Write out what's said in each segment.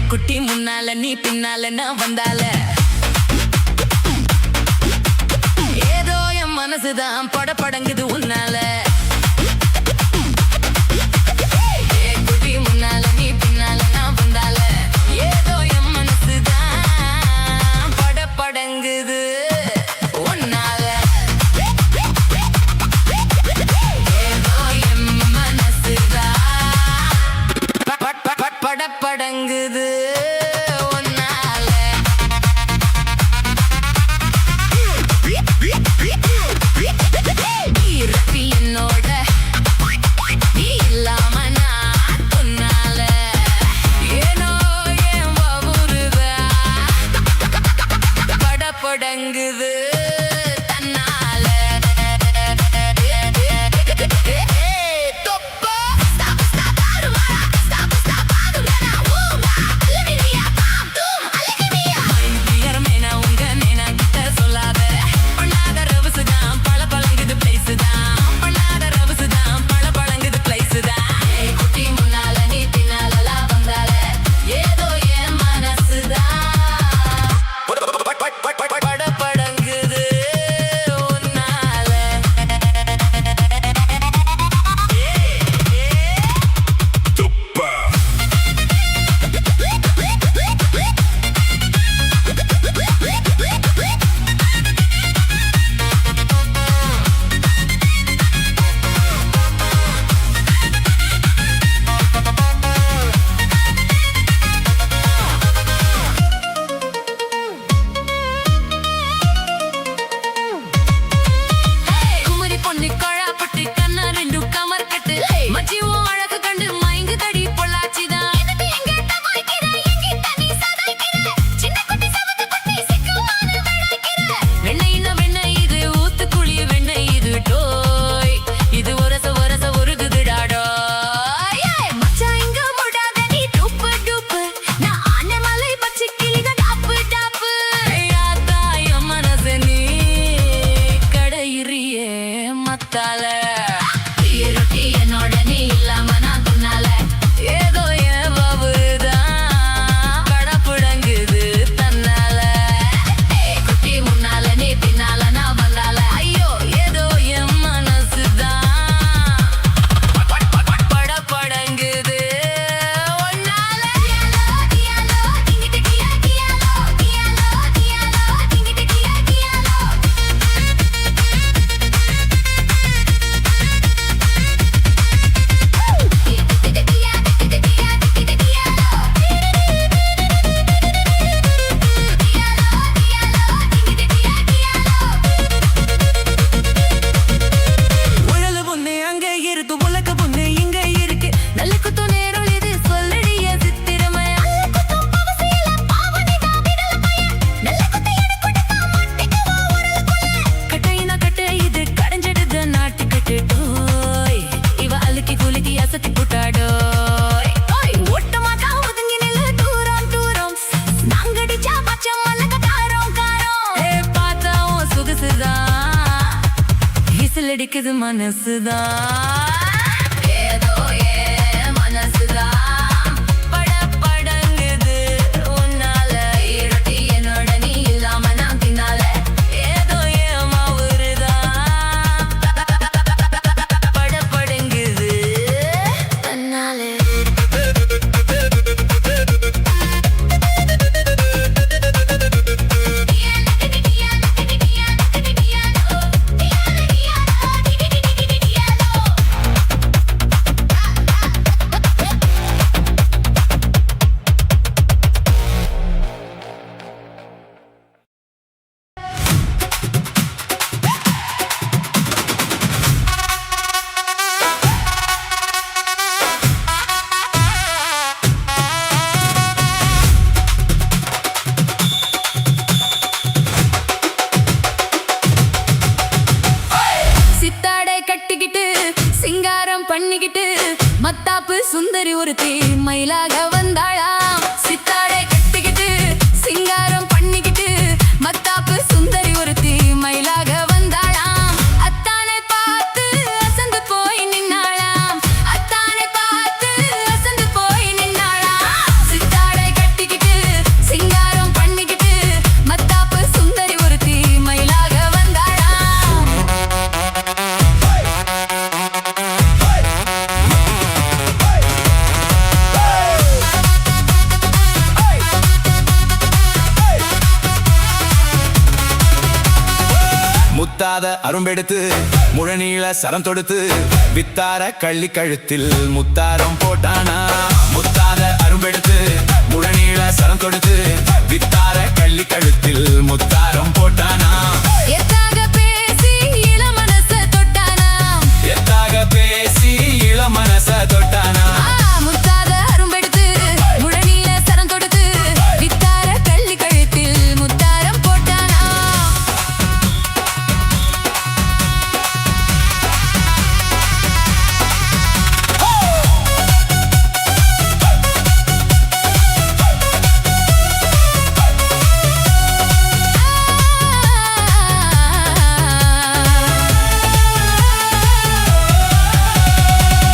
குட்டி முன்னால நீ பின்னால நான் வந்தால ஏதோ என் மனசுதான் படபடங்குது உன்னால குட்டி முன்னால நீ பின்னால நான் வந்தால ஏதோ என் மனசுதான் படபடங்குது உன்னால ஏதோ என் மனசுதான் படபடங்குது படங்குது தன்னால சொல்லாத பண்ணாத ரவுசு தான் பல பழங்குது பிளேஸ் தான் பண்ணாத ரவுசு தான் பல பழங்குது பிளேஸ் தான் குட்டி முன்னால நீ பின்னால வந்தால ஏதோ என் மனசுதான் படபடங்குது உன்னால குமரி பொண்ணு கொழாப்பட்டு கண்ணா ரெண்டு கமர் கட்டு மச்சியும் அழகு கண்டு மயங்கு தடி பொள்ளாச்சிதான் வெண்ணெய்னா வெண்ணெய் இது ஊத்து குழி வெண்ணெய் இது டோய் இது ஒரச ஒரச உருகுதுடாடோய் மச்சான் இங்க முடாத நீ டூப்பு டூப்பு நான் ஆனை மலை பச்சை கிளிக டாப்பு டாப்பு யாத்தாய மனசு நீ கடையிறியே மத்தால ரொட்டி என்னோட நீ இல்லாம நான் துண்ணால ஏதோ என் பாபுதான் படபடங்குது தன்னால குட்டி முன்னால நீ பின்னால நான் வந்தால ஐயோ ஏதோ என் மனசுதான் படபடங்குது உன்னால உழவு பொண்ணு அங்க இருக்கு உலக பொண்ணு இங்க இருக்கு நல்ல குத்து நேரம் இது சொல்லடிய சித்திரமய கட்டையினா கட்டை இது கடைஞ்சிடுது நாட்டு கட்டுடோய் இவ அழுக்கி குலுக்கி அசத்தி புட்டாடோய் ஒட்டமாக்கா ஒதுங்கி நில்லு தூரம் தூரம் நாங்கடிச்சா பச்சை மல்லக காரம் காரம் பார்த்தா உன் சொகுசுதான் விசிலடிக்குது மனசுதான் ஏதோ என் மனசுதான் படபடங்குது உன்னால ரொட்டி என்னோட நீ இல்லாம நான் தின்னால ஏதோ என் மாவுருதான் படபடங்குது தன்னால முத்தாத அரும்பெடுத்து முழநீள சரம் தொடுத்து வித்தார கள்ளி கழுத்தில் முத்தாரம் போட்டானா முத்தாத அரும்பெடுத்து முழநீள சரம் தொடுத்து வித்தார கள்ளி கழுத்தில் முத்தாரம் போட்டானா எத்தாக பேசி இளமனச தொட்டானா எத்தாக பேசி இளமனச தொட்டானா முத்தாத அரும்பெடுத்து முழநீள சரம் தொடுத்து வித்தார கள்ளி கழுத்தில் முத்தாரம் போட்டானா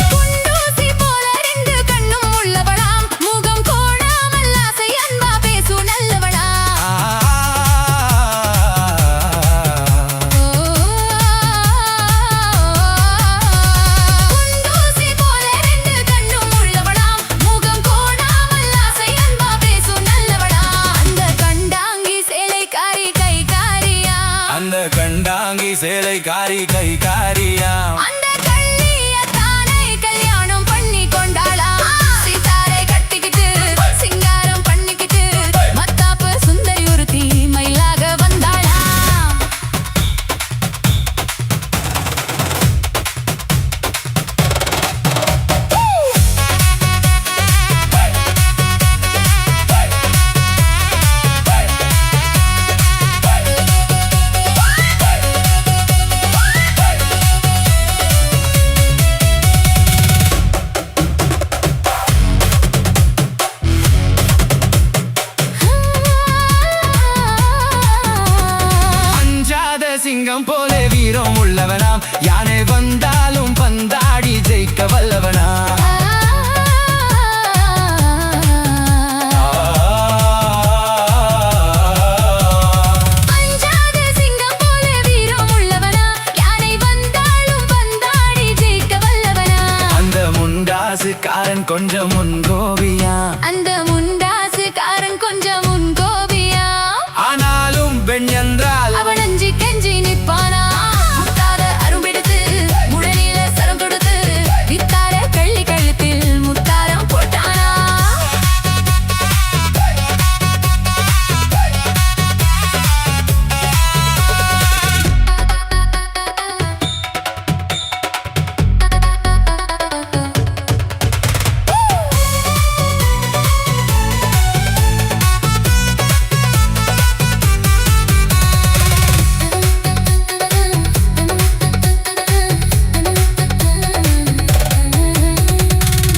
குண்டூசி போல ரெண்டு கண்ணும் உள்ளவளாம் முகம் கோணாமல் ஆசை அன்பா பேசும் நல்லவளாம் குண்டூசி போல ரெண்டு கண்ணும் உள்ளவளாம் முகம் கோணாமல் ஆசை அன்பா பேசும் நல்லவளாம் அந்த கண்டாங்கி சேலைக்காரி கைகாரியா அந்த கண்டாங்கி சேலை காரி கை காரியா அந்த கள்ளிய தானே கல்யாணம் பண்ணி கொண்டாளா சீதாரை கட்டிக்கிட்டு சிங்காரம் பண்ணிக்கிட்டு மத்தாப்பு சுந்தரி ஒருத்தி மயிலாக வந்தாளா அஞ்சாத சிங்கம் போல வீரம் உள்ளவனாம் யானை வந்தாலும் பந்தாடி ஜெயிக்க வல்லவனா அஞ்சாத சிங்கம் போல வீரம் உள்ளவனா யானை வந்தாலும் பந்தாடி ஜெயிக்க வல்லவனா அந்த முண்டாசுக்காரன் கொஞ்சம் முன்கோபியா அந்த முண்டாசுக்காரன் கொஞ்சம் முன்கோபியா ஆனாலும் பெண் என்றால் அவன் அஞ்சி கெஞ்சி நிப்பானா முத்தாத அரும்பெடுத்து முழநீள சரம் தொடுத்து வித்தார கள்ளி கழுத்தில் முத்தாரம் போட்டானா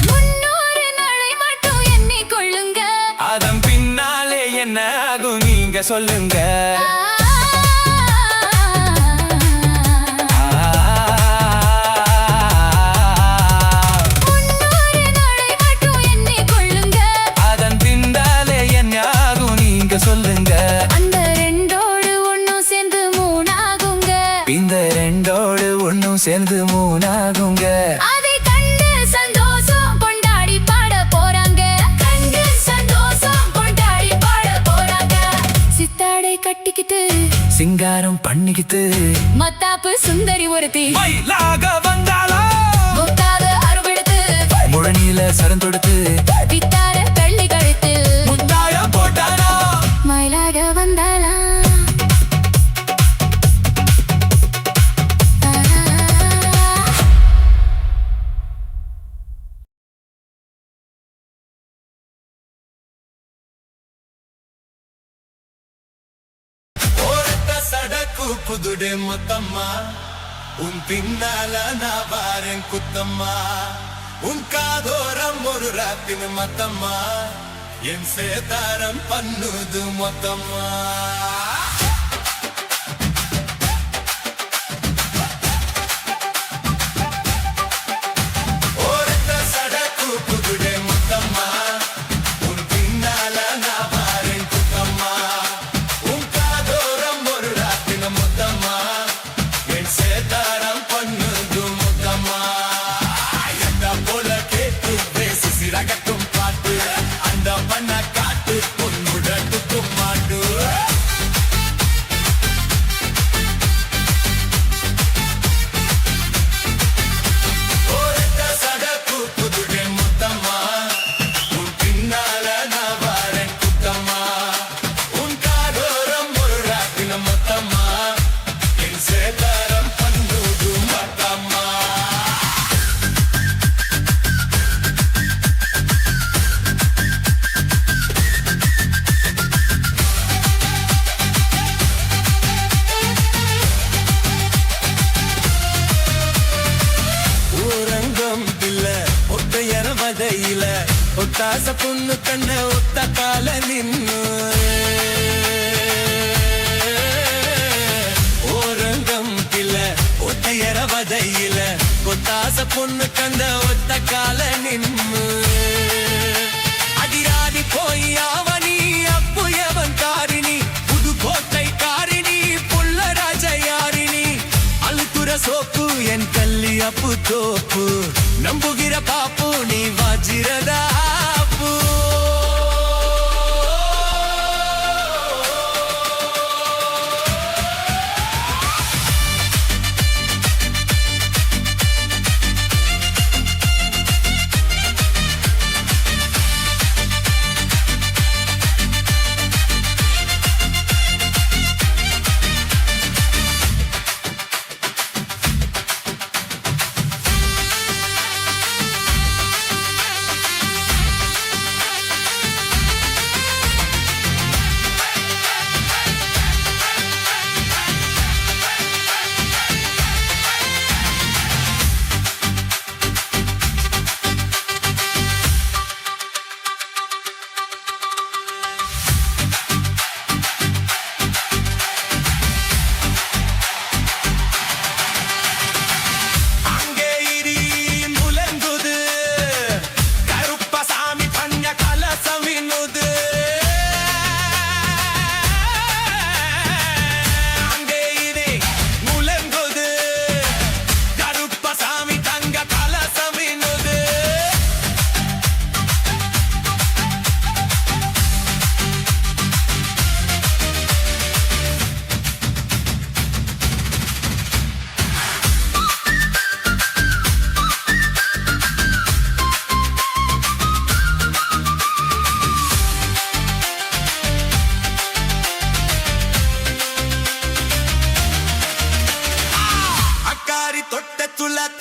முன்னூறு நாளை மட்டும் எண்ணிக் கொள்ளுங்க அதன் பின்னாலே என்ன ஆகும் நீங்க சொல்லுங்க முன்னூறு நாளை மட்டும் எண்ணிக் கொள்ளுங்க அதன் பின்னாலே என்ன ஆகும் நீங்க சொல்லுங்க அந்த ரெண்டோடு ஒண்ணும் சேர்ந்து மூணாகுங்க இந்த ரெண்டோடு ஒண்ணும் சேர்ந்து மூணாகுங்க அதை கண்டு சந்தோஷம் கொண்டாடி பாட போறாங்க கண்டு சந்தோஷம் கொண்டாடி பாட போறாங்க சித்தாடை கட்டிக்கிட்டு சிங்காரம் பண்ணிக்கிட்டு மத்தாப்பு சுந்தரி ஒருத்தி மயிலாக வந்தாளா முத்தாத அருவெடுத்து முழநீள சரம் தொடுத்து வித்தார கள்ளி கழுத்தில் முத்தாயம் போட்டானா மயிலாக வந்தாளா புதுடே மொத்தம்மா உன் பின்னால நான் வாரேன் குத்தம்மா உன் காதோரம் ஒரு ராத்தின் மத்தம்மா என் சேதாரம் பண்ணுது மொத்தம்மா கொத்தாச பொண்ணு கண்ண ஒத்த கால நின்னு ஓரங்கம் கில ஒத்தையர வதையில கொத்தாச பொண்ணு கண்ட ஒத்த கால நின்னு அதிராதி போய் அவனி அப்புயவன் காரிணி புதுக்கோட்டை காரிணி புள்ளராஜ யாரிணி அழுக்குற சோப்பு என் கல்லி அப்பு தோப்பு நம்புகிற பாப்பு நீ வஜிரதாப்பு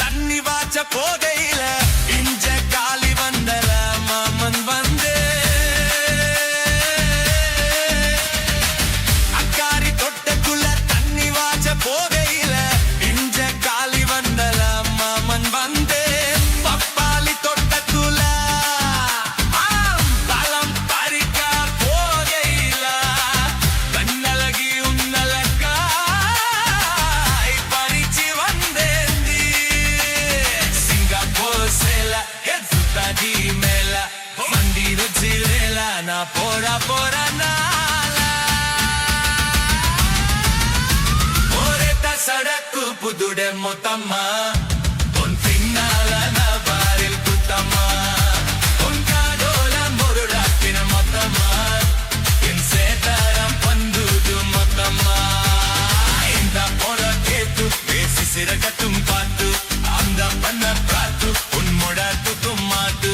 தண்ணி வாச்ச போகையில இஞ்ச காலி வந்தல மாமன் வந்து அக்காரி தொட்டக்குள்ள தண்ணி வாச்ச போகையில இஞ்ச காலி வந்தல மாமன் வந்து பப்பாளி தொட்டக்குள்ள பழம் பறிக்க போகையில கண்ணழகி உன்னலக்காய் பறிச்சு வந்தேன் நான் போற நாள ஒரே சடக்கு புதுட மொத்தம்மா உன் பின்னால நான் பாரில் குத்தம்மா உன் காதோல முருடாக்கின மொத்தம்மா என் சேதாரம் பந்துது மொத்தம்மா இந்த போல கேட்டு பேசி சிறகட்டும் பார்த்து அந்த பண்ண பிராத்து உன் முடத்துக்கு மாட்டு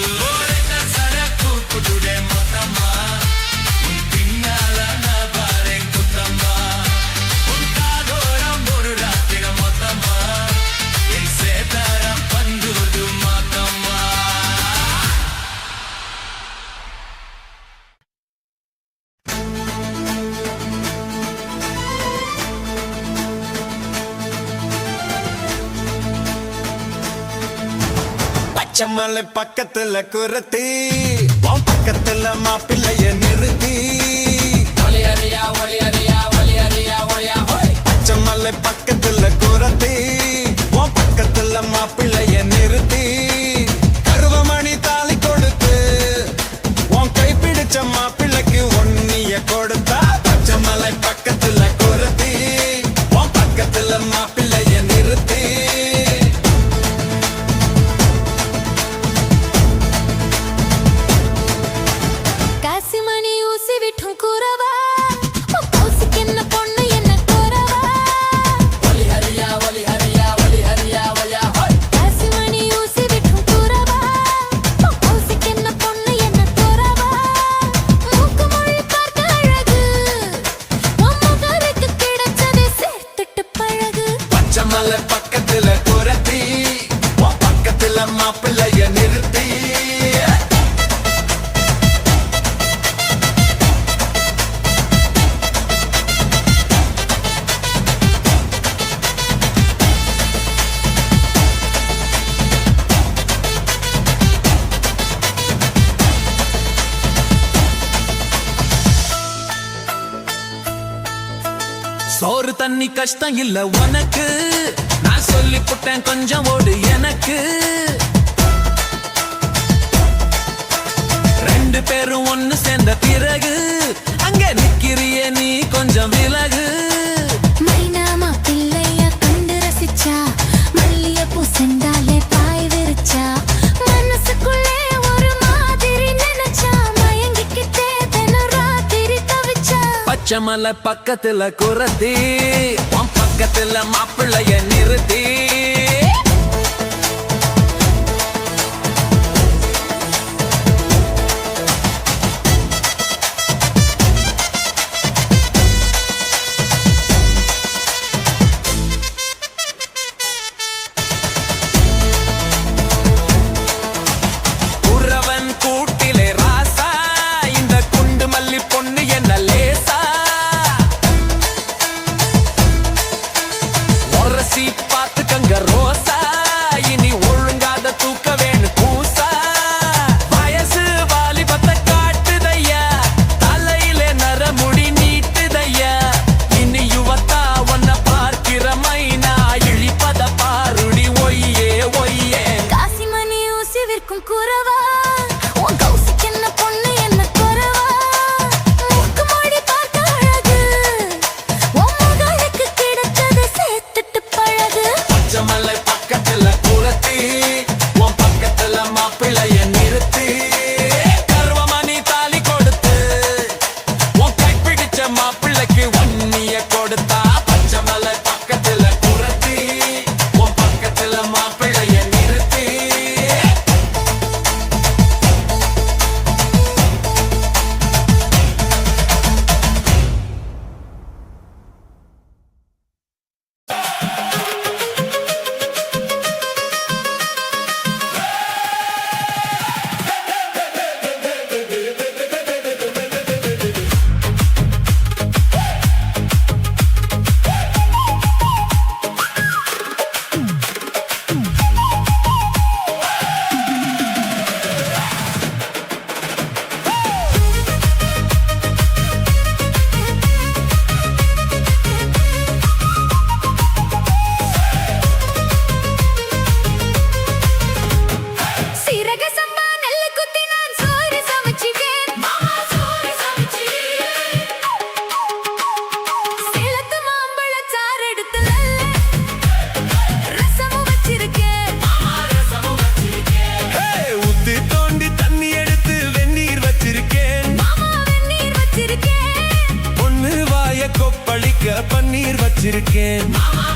சரக்கு புதுட மொத்தம்மா உன் பின்னால நான் பாரேன் குத்தம்மா உன் காதோரம் ஒரு ராத்திர மொத்தம்மா என் சேதாரம் பந்துது மொத்தம்மா பச்சமலை பக்கத்துல குரத்தி உன் பக்கத்துல மாப்பிள்ளைய நிறுத்தி பச்சமலை பக்கத்துல குரத்தி உன் பக்கத்துல மாப்பிள்ளைய நிறுத்தி கருவமணி தாலி கொடுத்து உன் கை பிடிச்ச மாப்பிள்ளைக்கு ஒன்னிய கொடுத்தா பச்சமலை பக்கத்துல குரத்தி உன் பக்கத்துல மாப்பிள்ளைய நிறுத்தி காசிமணி சோறு தண்ணி கஷ்டம் இல்ல உனக்கு, நான் சொல்லி புட்டேன் கொஞ்சம் ஓடு எனக்கு. ரெண்டு பேரும் ஒண்ணு சேர்ந்த பிறகு அங்கே நிக்கிறியே நீ கொஞ்சம் விலகு. மைனாமா பிள்ளைய கண்டு ரசிச்சா, மல்லிகைப்பூ செண்டாலே பாய் விரிச்சா, மனசுக்குள்ளே ஒரு மாதிரி நினைச்சா, மயங்கிக்கிட்டே தினம் ராத்திரி தவிச்சா. பச்சை மலை பக்கத்துல குரத்தி, உன் பக்கத்துல மாப்பிள்ளைய நிறுத்தி.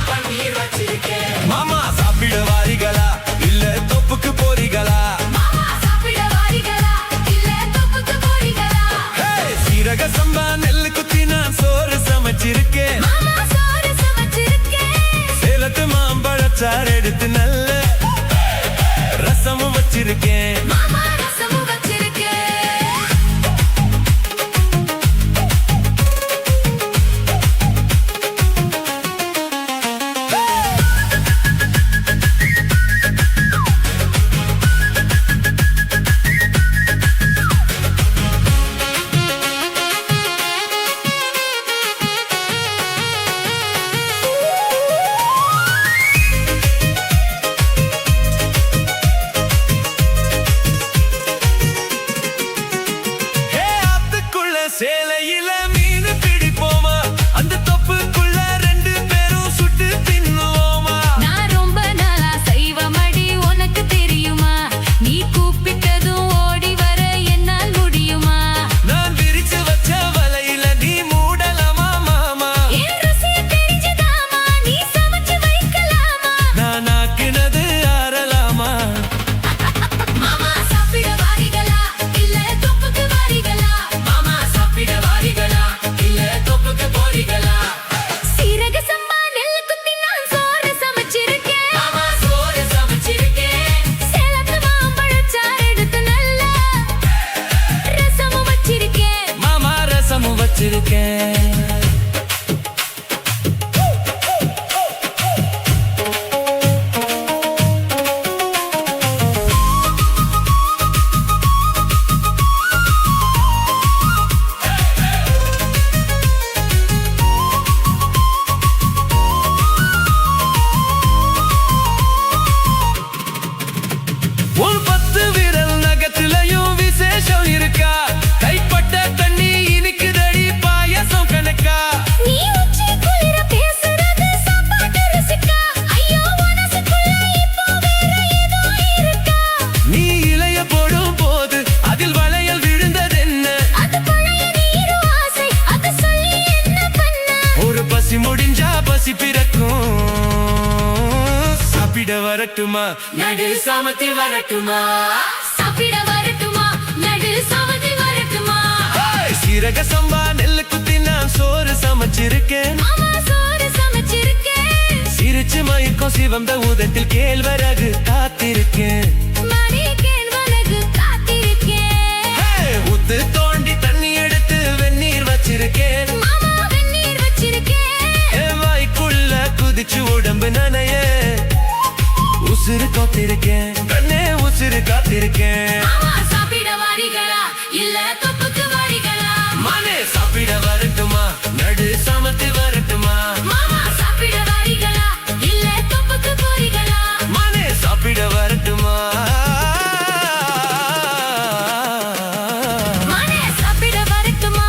பன்னீர் வச்சிருக்கேன், மாமா சாப்பிட வாரிகளா இல்ல தொப்புக்கு போறீங்களா? சீரக சம்பா நெல்லு குத்தி நான் சோறு சமைச்சிருக்கேன், சேலத்து மாம்பழச்சாறு எடுத்து நல்ல ரசமும் வச்சிருக்கேன். சேலையில மீன் பிடிப்போமா, அந்த தொப்புக்குள்ள ரெண்டு பேரும் சுட்டு தின்னுவோமா? நான் ரொம்ப நாளா செய்வமடி உனக்கு தெரியுமா, நீ கூப்பிட்டதும் ஓடி வர என்னால் முடியுமா? நான் விரிச்சு வச்ச வலையில நீ மூடலாமா மாமா? என் ருசிய தெரிஞ்சுதாமா நீ சமைச்சு வைக்கலாமா? நான் ஆக்கினது ஆறலாமா? மாமா சாப்பிட வாரிகளா இல்ல தொப்புக்கு வாரிகளா? மாமா சாப்பிட வாரிகளா இல்ல தொப்புக்கு போறீங்களா? சீரக சம்பா நெல்லு குத்தி நான் சோறு சமைச்சிருக்கேன், மாமா சோறு சமைச்சிருக்கேன். சேலத்து மாம்பழச்சாறு எடுத்து நல்ல ரசமும் வச்சிருக்கேன், மாமா ரசமும் வச்சிருக்கேன். பசி பிறக்கும் சாப்பிட வரட்டுமா நடு சாமத்தில் வரட்டுமா சாப்பிட வரட்டுமா நடு சாமத்தில் வரட்டுமா சீரக சம்பா நெல்லு குத்தி நான் சோறு சமைச்சிருக்கேன் மாமா சோறு சமைச்சிருக்கேன் சிரிச்சு மயக்கம் சிவந்த ஊதத்தில் கேழ்வரகு காத்திருக்கேன் மணி கேழ்வரகு காத்திருக்கேன் ஊத்து தோண்டி தண்ணி எடுத்து வெந்நீர் வச்சிருக்கேன் மாமா வெந்நீர் வச்சிருக்கேன் வாய்க்குள்ள குதிச்சு உடம்பு நனைய உசுறு காத்திருக்கேன் கண்ணே உசுறு காத்திருக்கேன் மாமா சாப்பிட வாரிகளா இல்ல தொப்புக்கு வாரிகளா மனே சாப்பிட வரட்டுமா நடு சமத்து வரட்டுமா மாமா சாப்பிட வாரிகளா இல்ல தொப்புக்கு போரிகளா மனே சாப்பிட வரட்டுமா மனே சாப்பிட வரட்டுமா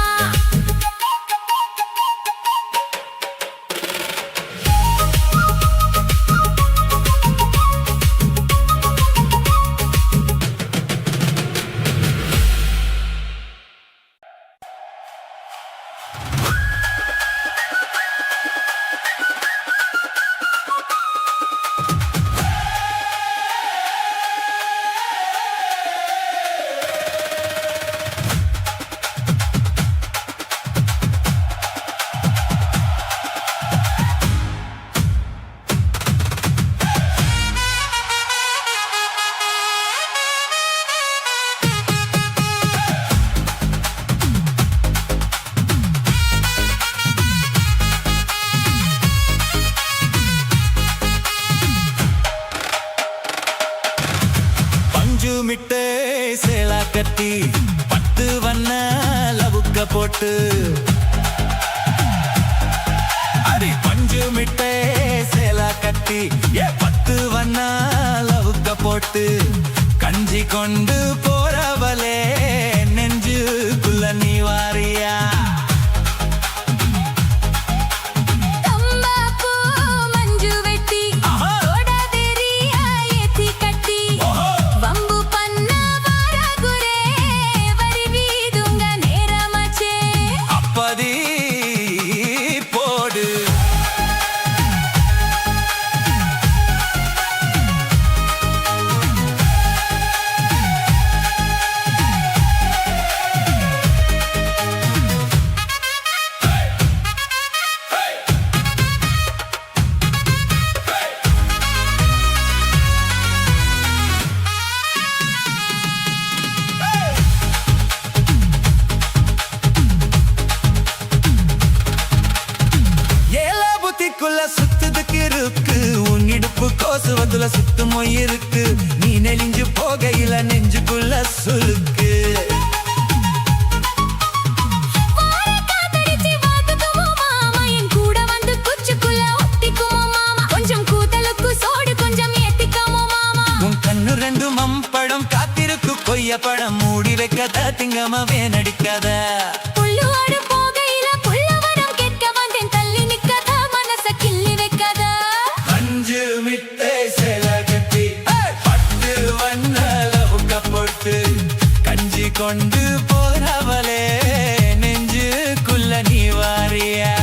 பஞ்சு மிட்டே சேலா கட்டி 10 வண்ண லவுக்க போட்டு அடி பஞ்சு மிட்டே சேலா கட்டி 10 வண்ண லவுக்க போட்டு கஞ்சி கொண்டு போறவளே நெஞ்சுக்குள்ள நீ வாரியா தம்பாக்கு மஞ்சு வெட்டி ஓடாதேரியா ஏத்தி கட்டி வம்பு பண்ண வரகுரே வரி வீதுங்க நேரமாச்சே அப்பதி போடு ஏலா புத்திக்குள்ள சுத்துதுக்கு இருக்கு உன் இடுப்பு கோசுவதுல சுத்துமோ இருக்கு நீ நெளிஞ்சு போகையில நெஞ்சுக்குள்ள சுருக்கு காத்தடிச்சு வாத்துக்குமோ மாமா என் கூட வந்து குச்சுக்குள்ள ஒத்திக்குமோ மாமா கொஞ்சம் கூத்தலுக்கு சோடு கொஞ்சம் ஏத்திக்கமோ மாமா உன் கண்ணு ரெண்டு மம்படம் காத்திருக்கு கொய்ய படம் மூடி வைக்காத திங்கமாவே நடிக்காத புல்லுவாடு போகையில புல்லவரம் கேட்க வந்தேன் தள்ளி நிக்காத மனச கிள்ளி வைக்காத அஞ்சு மிட்டை சேல கட்டி 10 வண்ண லவுக்க போட்டு கஞ்சி கொண்டு போறவளே நெஞ்சுக்குள்ள நீ வாரியா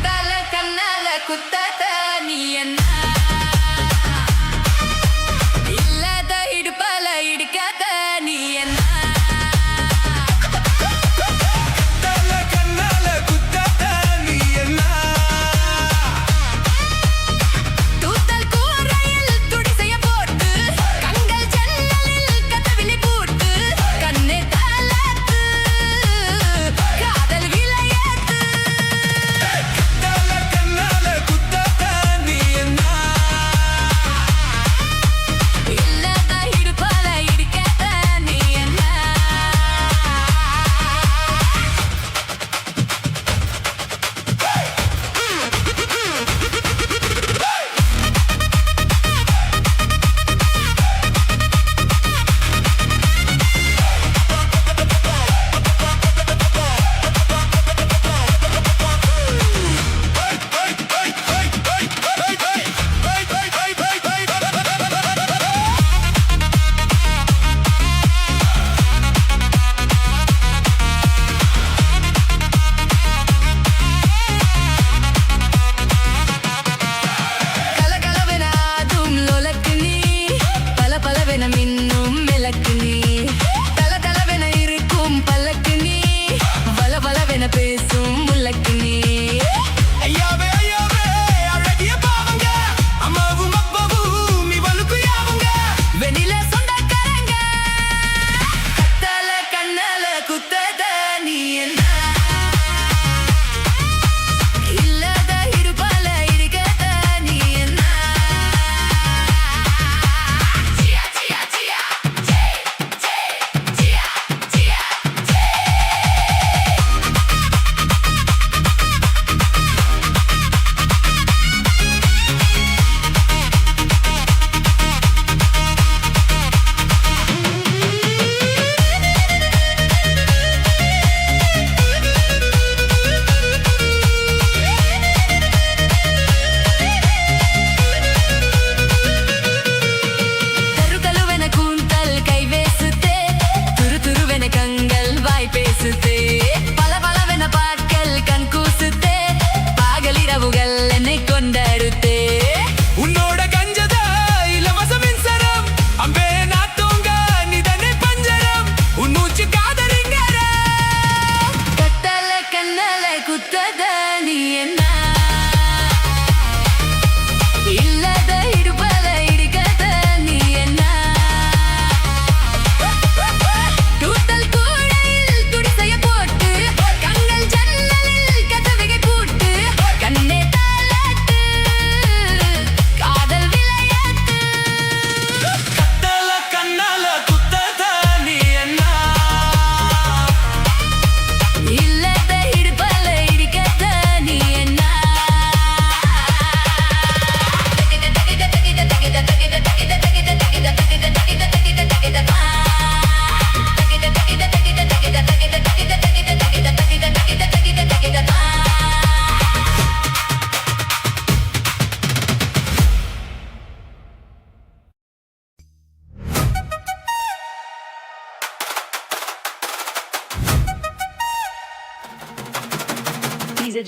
தல கண்ணால குத்தாத நீ என்ன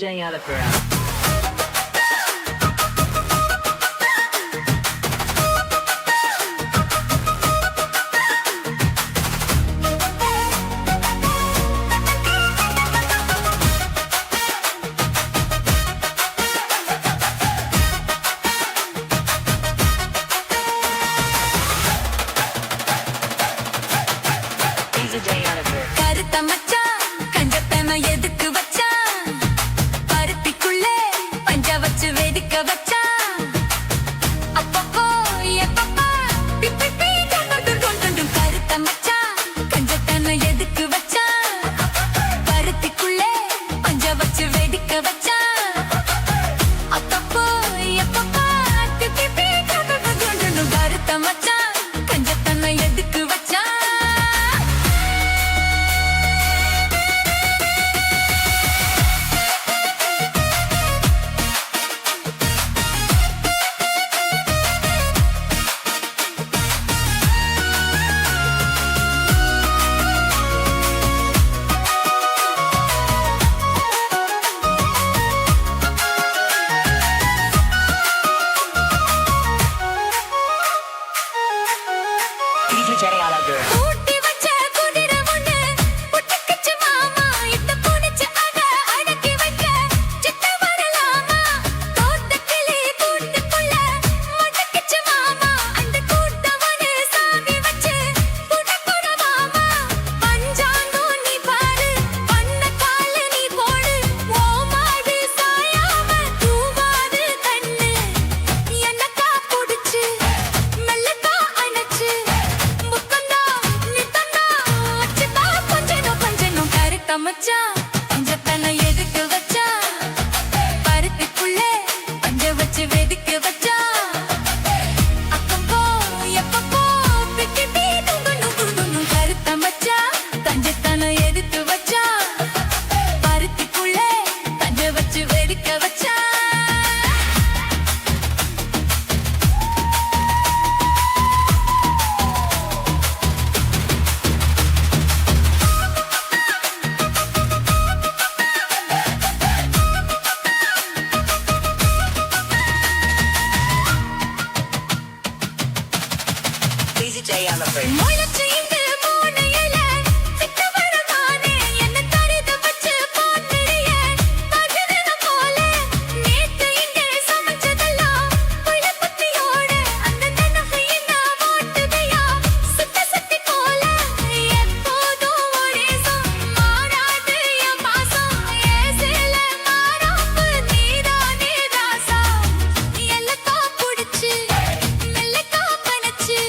DJ Alapura. கருத்த மச்சான் கஞ்சத்தன எதுக்கு வச்சான் பருத்திக்குள்ளே பஞ்ச வச்சு வெடிக்க வச்சான் அப்பப்போ எப்பப்பா பிப்பி பீ கொண்டு கருத்த மச்சான் கஞ்சத்தன எதுக்கு வச்சான் பருத்திக்குள்ளே பஞ்ச வச்சு வெடிக்க வச்சான் அப்பப்போ எப்பப்பா பிப்பி பீ கொண்டு கருத்த மச்சான் கஞ்சத்தன எதுக்கு வச்சான் DJ Alapura. ஊட்டி வச்ச குதிரை ஒண்ணு புட்டுக்குச்சு மாமா இத்த பூனிச்சு அத அடக்கி வைக்க சித்த வரலாமா தோட்ட கிளி கூட்டுக்குள்ள முடக்குச்சு மாமா அந்த கூட்டவனு சாவி வச்சு புடப்புற மாமா பஞ்சாங்கோ நீ பாரு பண்ண காலு நீ போடு ஓ மாடு சாயாம தூவாது கண்ணு என்னக்கா புடிச்சு மெல்லக்கா அணைச்சு முத்தந்தா நித்தந்தா வச்சுதா பஞ்சனும் கருத்த மச்சான் பஞ்சத்தனை எதுக்கு வச்சா பருத்திக்குள்ளே பஞ்ச வச்சு வெடிக்க வச்சா அப்பப்போ எப்பப்போ பிக்கி பீ துங்குன்னு கருத்த மச்சான் பஞ்சத்தனை எதுக்கு வச்சா பருத்திக்குள்ளே பஞ்ச வச்சு வெடிக்க வச்சா DJ Alapura. முளைச்சு இங்கு மூணு இலை சித்த வரதானே என்ன தரிது வச்சு போட்டுறியே பகிரன போல நேத்து இங்கே சமைச்சதெல்லாம் புள்ள புத்தியோட அந்த நனகை என்ன ஓட்டுதையா சுத்த சக்தி போல எப்போதும் ஒரேசம் மாறாது என் பாசம் ஏசில மாறாப்பு நீதானே ராசா எல்லக்கா புடிச்சு மெல்லக்கா பனச்சு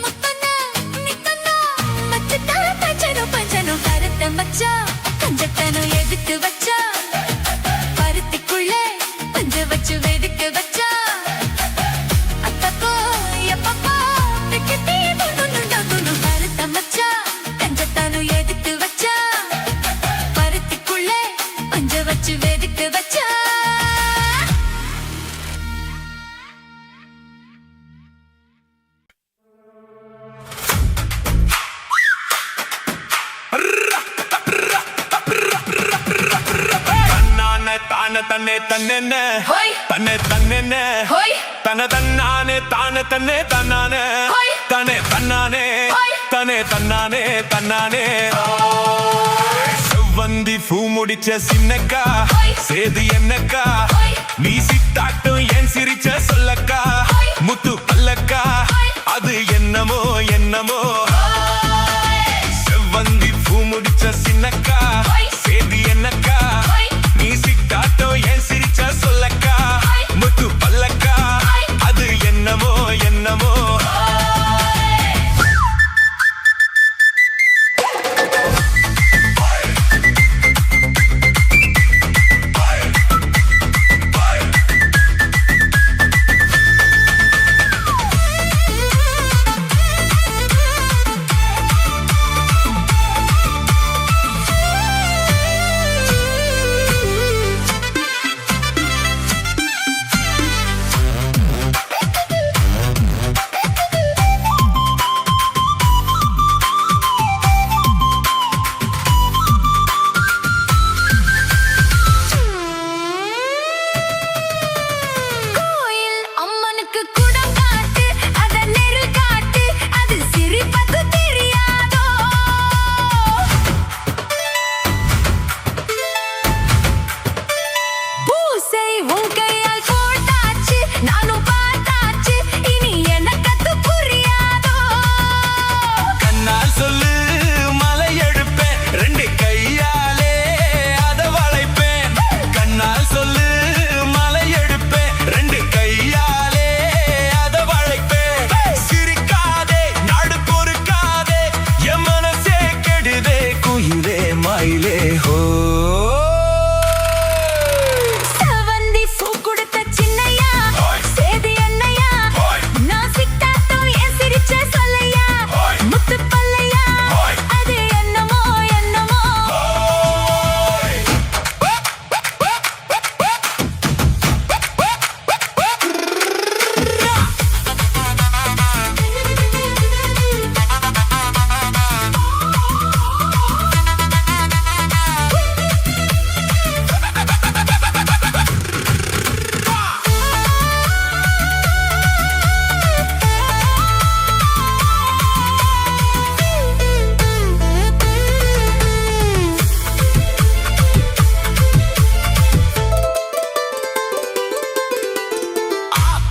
முத்தன நித்தனா மச்சத்தா பஞ்சனும் கருத்த மச்சா கஞ்சத்தனம் எதுக்கு வச்சா பருத்திக்குள்ளே பஞ்ச வச்சு வெடிக்க வச்சா அப்பப்போ எப்பப்போ பிக்கி பீ கொண்டு கருத்த மச்சா கஞ்சத்தனம் எதுக்கு வச்சா பருத்திக்குள்ளே பஞ்ச வச்சு வெடிக்க வச்சா தன்னானே தானே தன்னே தன்னே ஹோய் தன்னே தன்னே ஹோய் தன தன்னானே தானே தன்னே தன்னானே ஹோய். தனே தன்னானே ஹோய். தனே தன்னானே தன்னானே செவ்வந்தி பூ முடிச்ச சின்னக்கா ஹோய். சேது என்னக்கா ஹோய். நீ சித்தாட்டும் ஏன் சிரிச்ச சொல்லக்கா ஹோய். முத்து பல்லக்கா ஹோய். அது என்னமோ என்னமோ செவ்வந்தி பூ முடிச்ச சின்னக்கா ஹோய். சேது என்னக்கா ஹோய். நீ சித்தாட்டோ ஏன் சிரிச்ச சொல்லக்கா ஹோய். முத்து பல்லக்கா ஹோய். அது என்னமோ என்னமோ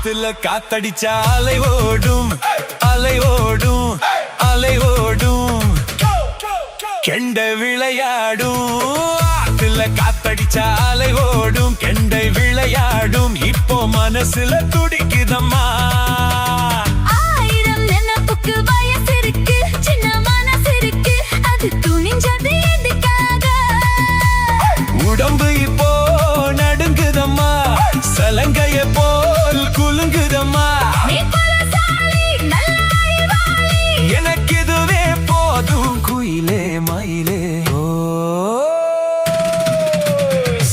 ஆத்துல காத்தடிச்சா அலை ஓடும் அலை ஓடும் அலை ஓடும் கெண்டை விளையாடும் ஆத்துல காத்தடிச்சா அலை ஓடும் கெண்டை விளையாடும் இப்போ மனசுல துடிக்குதம்மா ஆயிரம் நினைப்புக்கு வயசு இருக்கு சின்ன மனசு இருக்கு அது துணிஞ்சது எதுக்காக உடம்பு இப்போ நடுங்குதம்மா சலங்கைய போல் குலுங்குதம்மா நீ பலசாலி நல்ல அறிவாளி எனக்கு இதுவே போதும் குயிலே மயிலே ஓ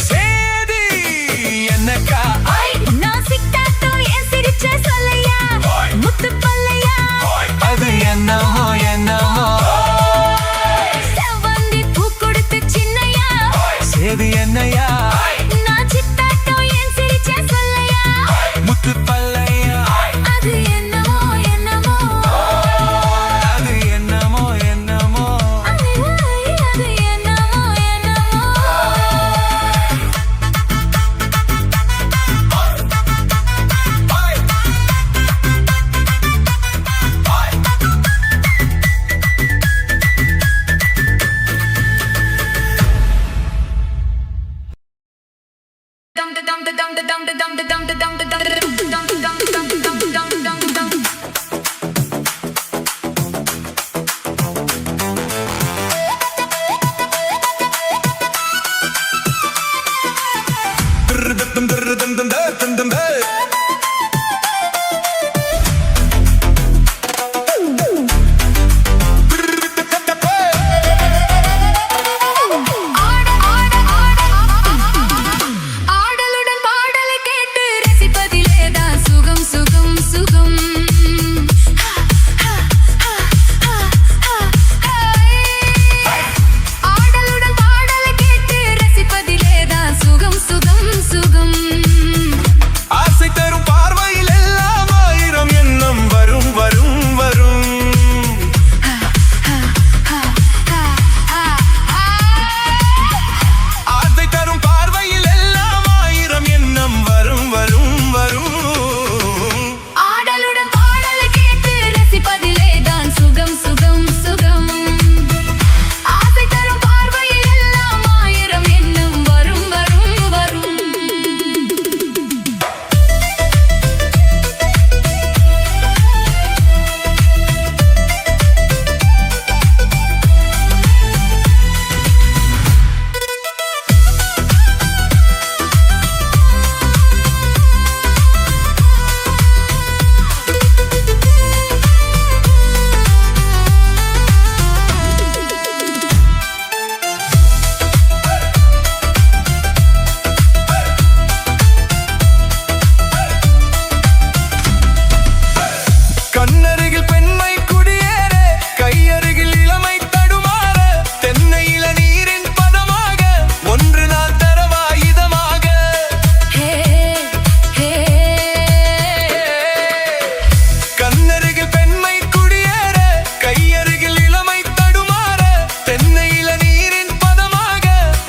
சேதி என்னக்கா நான் சிக்காட்டோ என் சிரிச்ச சொல்லையா முத்து பல்லையா அது என்னமோ என்னமோ செவ்வந்தி பூ கொடுத்து சின்னையா சேதி என்னையா நான் சித்தாட்டோ என் சிரிச்ச சொல்லையா முத்து பல்லையா அது என்னமோ என்னமோ அது என்னமோ என்னமோ அது என்னமோ என்னமோ ஆடலுடன் பாடலை கேட்டு ரசிப்பதிலேதான் சுகம் சுகம் சுகம் ஆடலுடன் பாடலை கேட்டு ரசிப்பதிலேதான் சுகம் சுகம் சுகம் ஆசை தரும் பார்வையில் எல்லாம் ஆயிரம் எண்ணம் வரும் வரும் வரும் ஆசை தரும் பார்வையில் எல்லாம் ஆயிரம் எண்ணம் வரும் வரும் வரும் ஆடலுடன் பாடலை கேட்டு ரசிப்பதிலேதான் சுகம் சுகம் சுகம் ஆசை தரும் பார்வையில் எல்லாம் ஆயிரம் எண்ணம் வரும் வரும் வரும் கண்ணருகில் பெண்மை குடியேற கையருகில் இளமை தடுமாற தென்னையில நீரின் பதமாக ஒன்று நான் தரவா இதமாக ஹே ஹே கண்ணருகில் பெண்மை குடியேற கையருகில் இளமை தடுமாற தென்னையில நீரின் பதமாக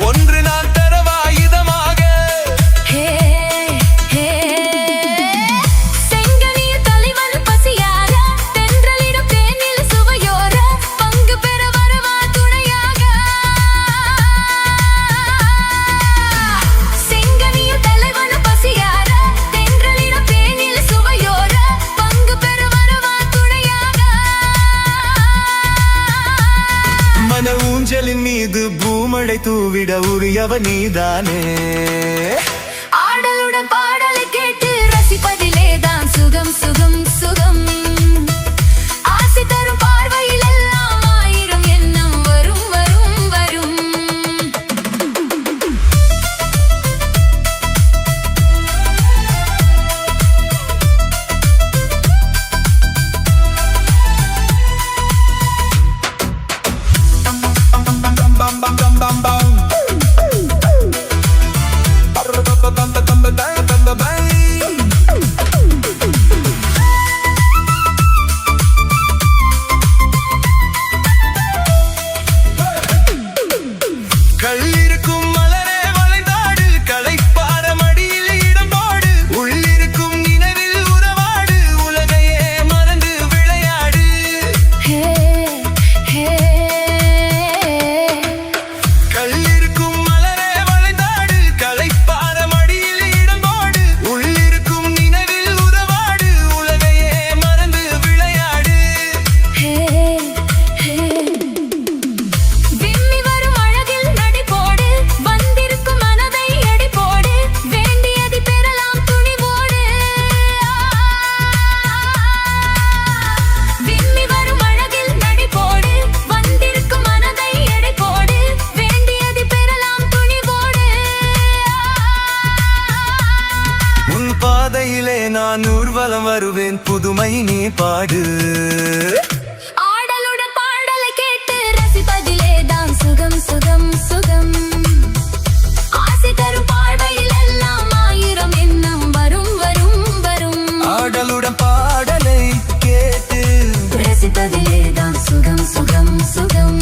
ஒன்று நான் தரவா இதமாக ஹே ஹே செங்கனியில் தலைவன் பசியார தென்றலிடும் தேனில் சுவையோர பங்கு பெற வரவா துணையாக செங்கனியில் தலைவன் பசியார தென்றலிடும் தேனில் சுவையோர பங்கு பெற வரவா துணையாக மன ஊஞ்சலின் மீது பூமழை தூவிட உரியவ நீதானே ஆடலுடன் பாடலை கேட்டு ரசிப்பதிலேதான் சுகம் சுகம் சுகம் ஆசை தரும் பார்வையில் எல்லாம் ஆயிரம் எண்ணம் வரும் வரும் வரும் bam bam bam bam bam bam உன் பாதையிலே நான் ஊர்வலம் வருவேன், புதுமை நீ பாடு. ஆடலுடன் பாடலை கேட்டு ரசிப்பதிலே தான் சுகம் சுகம் சுகம். ஆசை தரும் பாடலில் எல்லாம் ஆயிரம் எண்ணம் வரும் வரும் வரும். ஆடலுடன் பாடலை கேட்டு ரசிப்பதிலே தான் சுகம் சுகம் சுகம்.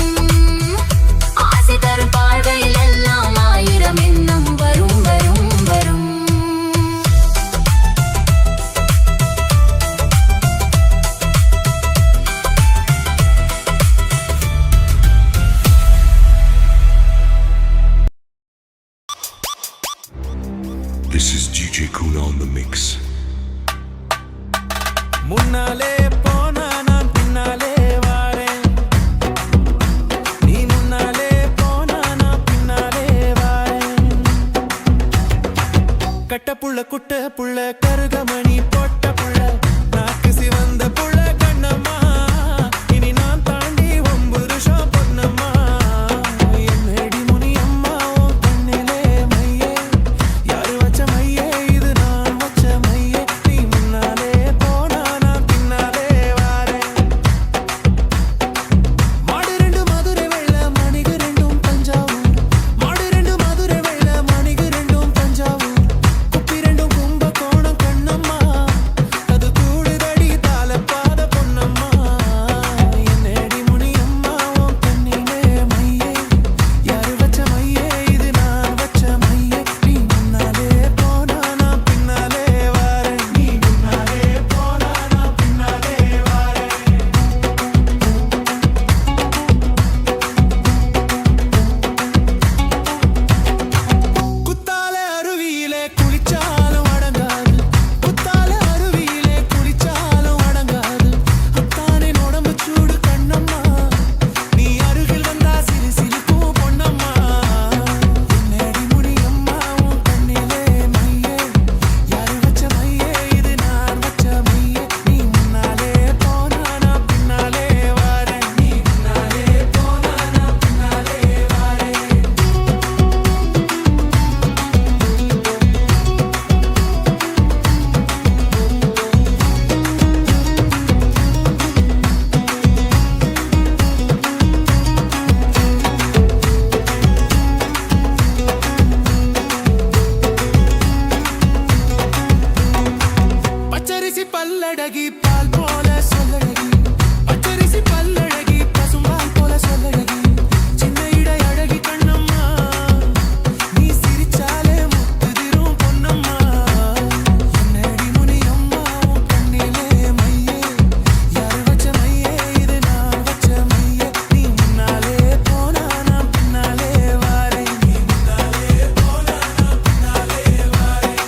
ஆசை தரும் பாடலில் எல்லாம் ஆயிரம் எண்ணம் வரும் வரும் வரும். This is DJ Kuna on the mix. முன்னாலே போனா நான் பின்னாலே வாரேன், நீ முன்னாலே போனா நான் பின்னாலே வாரேன். கட்ட புள்ள குட்ட புள்ள கருகமணி போட்ட புள்ள நாக்கு சிவந்த புள்ள கண்ணம்மா, இனி நான் தாண்டி 9 வருஷம் பொன்னம்மா. என்னடி முனி அம்மா உன் கண்ணிலே மையே, யாரு வச்ச மையே இது நான் வச்ச மையே. நீ முன்னாலே போனா நான் பின்னாலே வாரேன். மாடு ரெண்டு மதுரை வெள்ள மணிகு ரெண்டும் தஞ்சாவூர், மாடு ரெண்டு மதுரை வெள்ள மணிகு ரெண்டும் தஞ்சாவூர். குப்பி ரெண்டும் கும்பகோணம் கண்ணம்மா, அது கூடுதடி தாளப்பாத பொன்னம்மா. என்னடி முனி அம்மா உன் கண்ணிலே மையே, யாரு வச்ச மையே இது நான் வச்ச மையே. நீ முன்னாலே போனா நான் பின்னாலே வாரேன், நீ முன்னாலே போனா நான் பின்னாலே வாரேன். குத்தால அருவியிலே குளிச்சாலும் அடங்காது, குத்தால அருவியிலே குளிச்சாலும் அடங்காது. அத்தானே உடம்பு சூடு கண்ணம்மா, நீ அருகில் வந்தா சிலு சிலுக்கும் பொன்னம்மா. என்னடி முனி அம்மா உன் கண்ணிலே மையே, யாரு வச்ச மையே இது நான் வச்ச மையே. நீ முன்னாலே போனா நான் பின்னாலே வாரேன், நீ முன்னாலே போனா நான் பின்னாலே வாரேன். பச்சரிசி பல்லழகி பால் போல சொல்லழகி, பச்சரிசி பல்லழகி பசும்பால் போல சொல்லழகி. சின்ன இடை அழகி கண்ணம்மா, நீ சிரிச்சாலே முத்துதிரும் பொன்னம்மா. என்னடி முனி அம்மா உன் கண்ணிலே மையே, யாரு வச்ச மையே இது நான் வச்ச மையே. நீ முன்னாலே போனா நான் பின்னாலே வாரேன், நீ முன்னாலே போனா நான் பின்னாலே வாரேன்.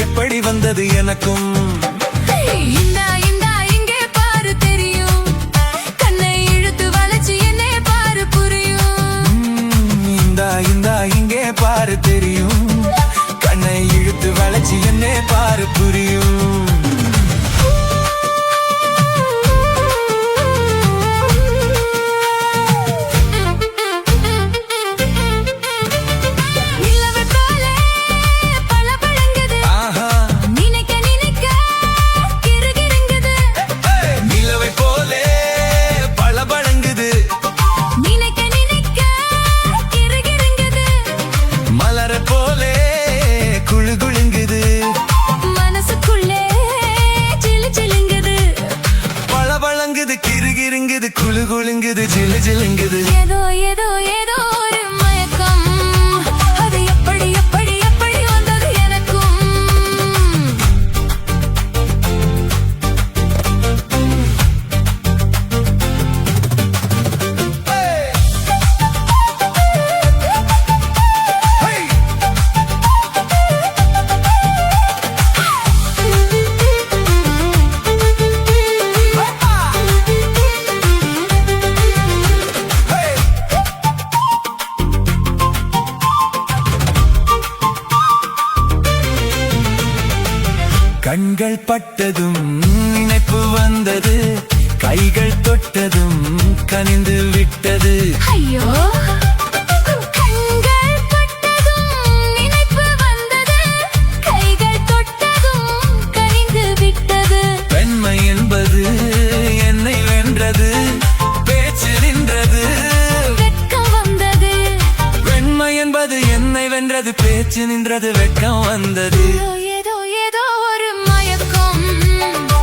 எப்படி வந்தது எனக்கும் இந்தா இந்தா இங்கே பாரு தெரியும் கண்ணை இழுத்து வளைச்சு என்னே பாரு புரியும் இந்தா இந்தா இங்கே பாரு தெரியும் கண்ணை இழுத்து வளைச்சு என்னே பாரு புரியும் நிலவு போல பளபளங்குது ஆஹா நினைக்க நினைக்க கிறுகிறுங்குது நிலவை போலே பளபளங்குது நினைக்க நினைக்க கிறுகிறுங்குது மலர போலே குழு குழுங்குது மனசுக்குள்ளே சிலு சிலுங்குது பளபளங்குது கிறுகிறுங்குது குழு குழுங்குது ஜிலு ஜிலுங்குது ஏதோ ஏதோ ஏதோ ஒரு மயக்கம் அது எப்படி எப்படி எப்படி வந்தது எனக்கும் கண்கள் பட்டதும் நினைப்பு வந்தது கைகள் தொட்டதும் கனிந்து விட்டது ஐயோ கண்கள் பட்டதும் நினைப்பு வந்தது கைகள் தொட்டதும் கனிந்து விட்டது பெண்மை என்பது என்னை வென்றது பேச்சு நின்றது வெட்கம் வந்தது பெண்மை என்பது என்னை வென்றது பேச்சு நின்றது வெட்கம் வந்தது ஏதோ ஏதோ ஒரு மயக்கம்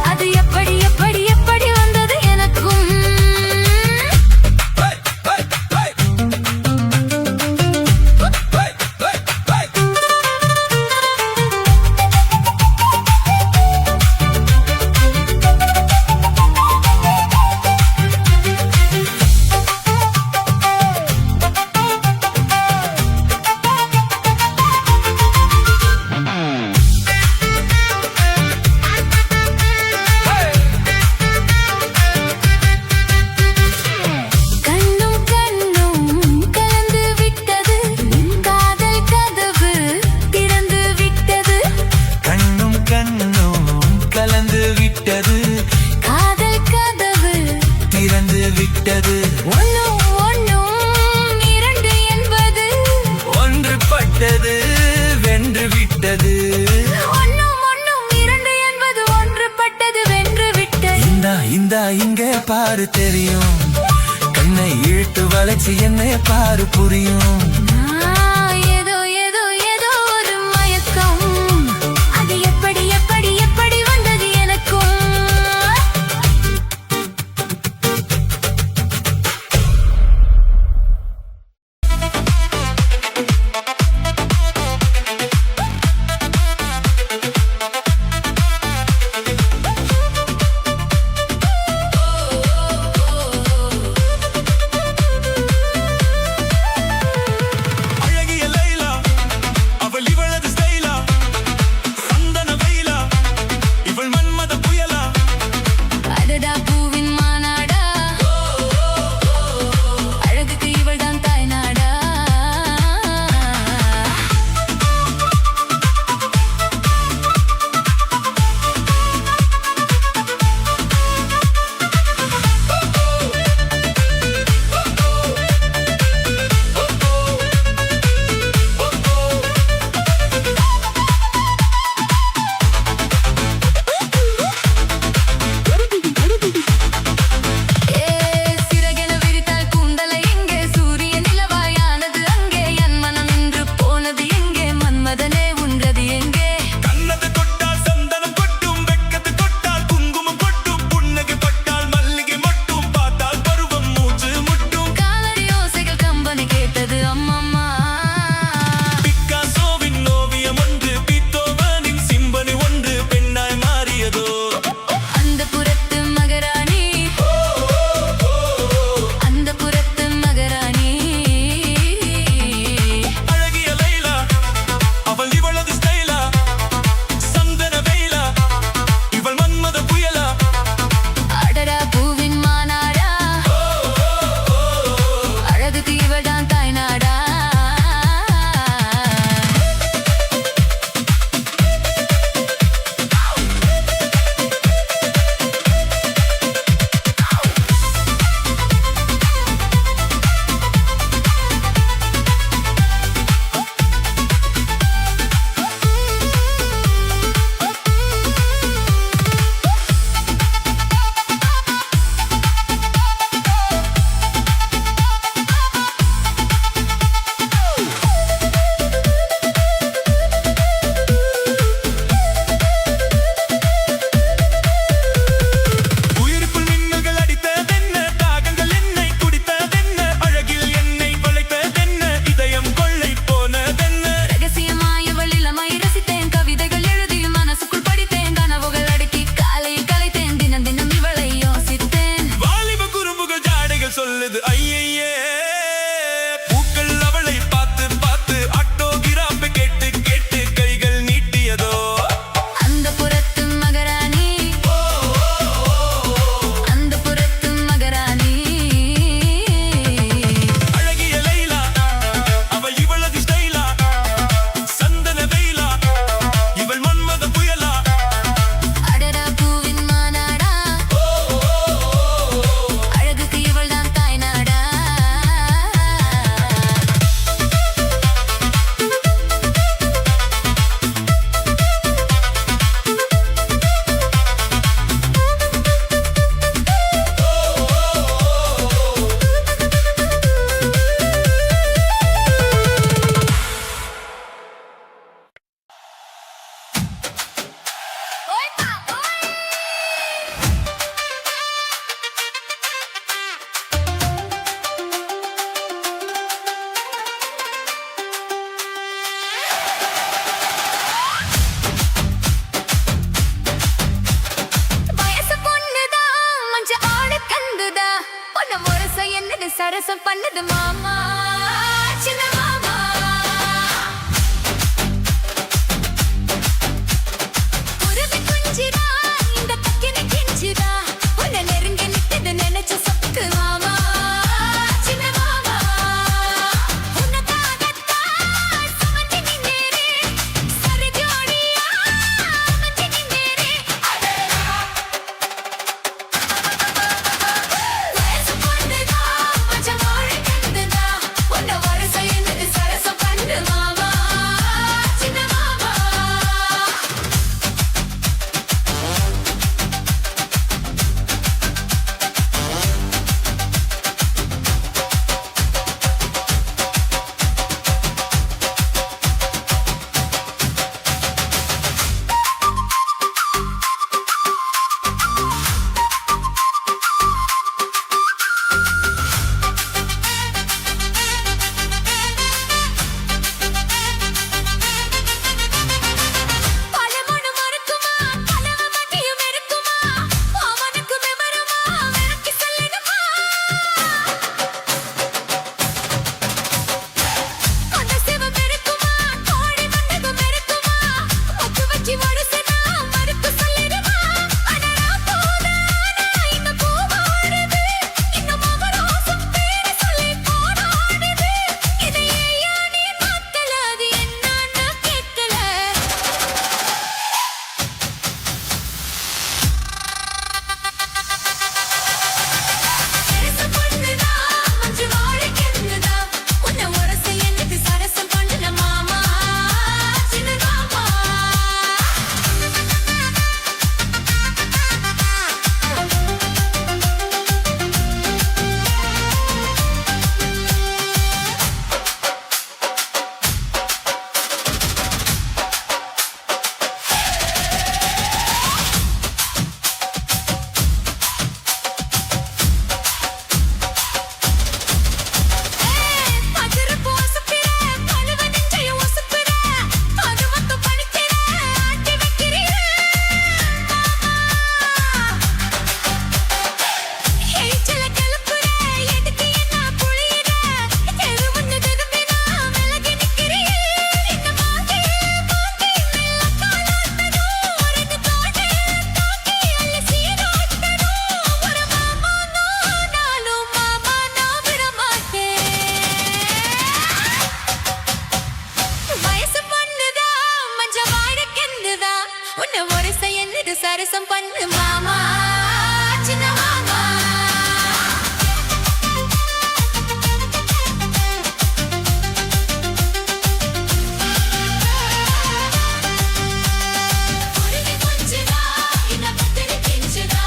அது எப்படி எப்படி எப்படி வந்தது எனக்கும் கண்ணும் கண்ணும் கலந்து விட்டது காதல் கதவு திறந்து விட்டது கண்ணும் கண்ணும் கலந்து விட்டது காதல் கதவு திறந்து விட்டது ஒன்னும் ஒன்னும் இரண்டு என்பது ஒன்றுபட்டது வென்று விட்டது ஒன்னும் ஒன்னும் இரண்டு என்பது ஒன்றுபட்டது வென்று விட்டது இந்தா இந்தா இங்கே பாரு தெரியும் கண்ணை இழுத்து வளைச்சு என்னை பாரு புரியும் ஏதோ ஏதோ ஏதோ ஒரு மயக்கம் அது எப்படி எப்படி எப்படி வந்தது எனக்கும் சரசம் பண்ணுது மாமா சின்ன மாமா குருவி குஞ்சிரா இந்த தக்கினி கிஞ்சிரா உன்னை நெருங்கி நிக்குது நினைச்ச சொக்கு மாமா சின்ன மாமா உனக்காகத்தான் சுமந்து நின்னேரே சரி ஜோடியா அமைஞ்சு நின்னேரே வயசு பொண்ணுதா மச்சம் மொழி கண்டுதா உன்னை வரிசை என்னது சரசம் பண்ணு மாமா சின்ன மாமா பலமொழி மறுக்குமா கலவ மதியம் இருக்குமா அவனுக்கு விவரமா விளக்கி சொல்லிடுமா அந்த சிவம் இருக்குமா கோழி மண்டபம் இருக்குமா ஒத்து வச்சு வடுசனா மறுத்து சொல்லிடுமா அடடா போதானா இந்த பூவாடுது இன்னும் அவரோசம் பேரு சொல்லி போராடுது இதை ஏயா நீ பார்க்கல அது என்னன்னு கேட்கல சரசம் பண்ணுதா மஞ்சு வாழை கென்னுதா உன்னை உரசை என்னது சரசம் பண்ணுன மாமா சின்ன மாமா அதிரப்பு ஒசுப்பிற கழுவ நெஞ்சையும் ஒசுப்பிற அது மட்டும் பணிக்கிற ஆட்டி வைக்கிறீர எரிச்சல கிளப்புற எதுக்கு என்ன புளியிற எது ஒன்று திரும்பினா விலகி நிற்கிறீர் இந்த மாங்கி மெல்ல காலாட்டணும் ஒரு தோட்டை தாக்கி அல்ல சீராட்டணும் ஒரு மாமா நானும் மாமா நான் விட மாட்டேன் வயசு பண்ணுதா மஞ்ச வாழக்கெந்துதா உன்னை ஒரசை என்னது சரசம் பண்ணு மாமா சின்ன மாமா குருவி குஞ்சிரா இந்த பத்திரி கிஞ்சிரா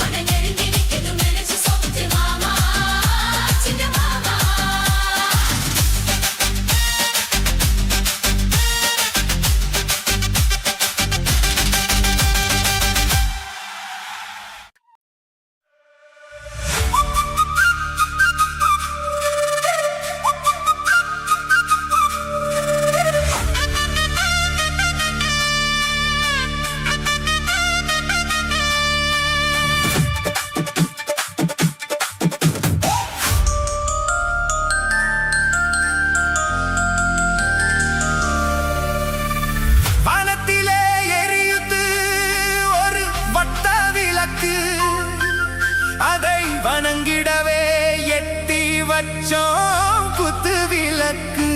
உன்னை நெருங்கி நிக்குது நினைச்சு சொத்து மாமா சின்ன மாமா வானத்திலே எரியுது ஒரு வட்ட விளக்கு அதை வணங்கிடவே எட்டி வச்சோம் குத்து விளக்கு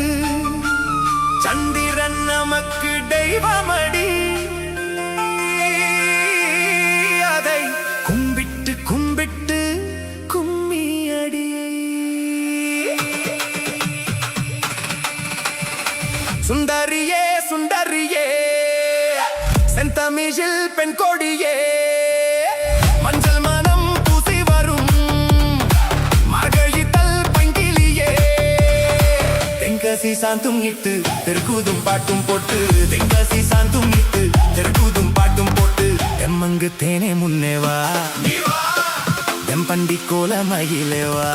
சந்திரன் நமக்கு தெய்வமடி அதை கும்பிட்டு கும்பிட்டு கும்மி அடி சுந்தரியே சுந்தரியே செந்தமிழில் பெண் கொடியே மஞ்சள் மனம் பூசி வரும் மார்கழித்தல் பங்கிலியே தென்காசி சாந்தும் இட்டு தெருக்கூதும் பாட்டும் போட்டு தென்காசி சாந்தும் இட்டு தெருக்கூதும் பாட்டும் போட்டு எம்மங்கு தேனே முன்னேவா தெம்பண்டி கோல மகிழேவா